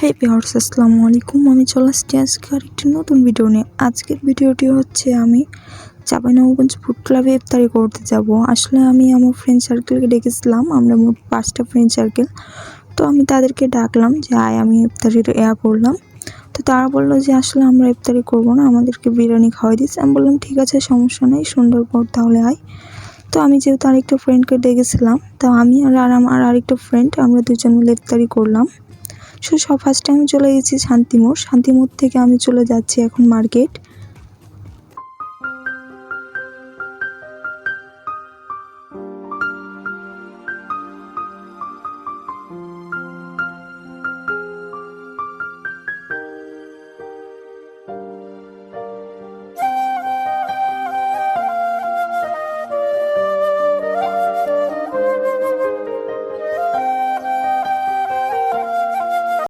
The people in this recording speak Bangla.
হেই ভিউয়ার্স, আসসালামু আলাইকুম। আমি চলে আসছি আজকে আরেকটি নতুন ভিডিও নিয়ে। আজকের ভিডিওটি হচ্ছে আমি চাঁপাইনবাবগঞ্জ ফুড ক্লাবে ইফতারি করতে যাব। আসলে আমি আমার ফ্রেন্ড সার্কেলকে ডেকেছিলাম, আমরা মোট 5টা ফ্রেন্ড সার্কেল। তো আমি তাদেরকে ডাকলাম যে আয় আমি ইফতারির করলাম। তো তারা বললো যে আসলে আমরা ইফতারি করবো না, আমাদেরকে বিরিয়ানি খাওয়াই দিচ্ছে। আমি বললাম ঠিক আছে, সমস্যা নেই, সন্ধ্যার পর তাহলে আয়। তো আমি যেহেতু আরেকটা ফ্রেন্ডকে ডেকেছিলাম, তো আমি আর আমার আরেকটা ফ্রেন্ড আমরা দুজন মিলে ইফতারি করলাম। ফার্স্টে আমি চলে গেছি শান্তিমোড় থেকে আমি চলে যাচ্ছি এখন মার্কেট।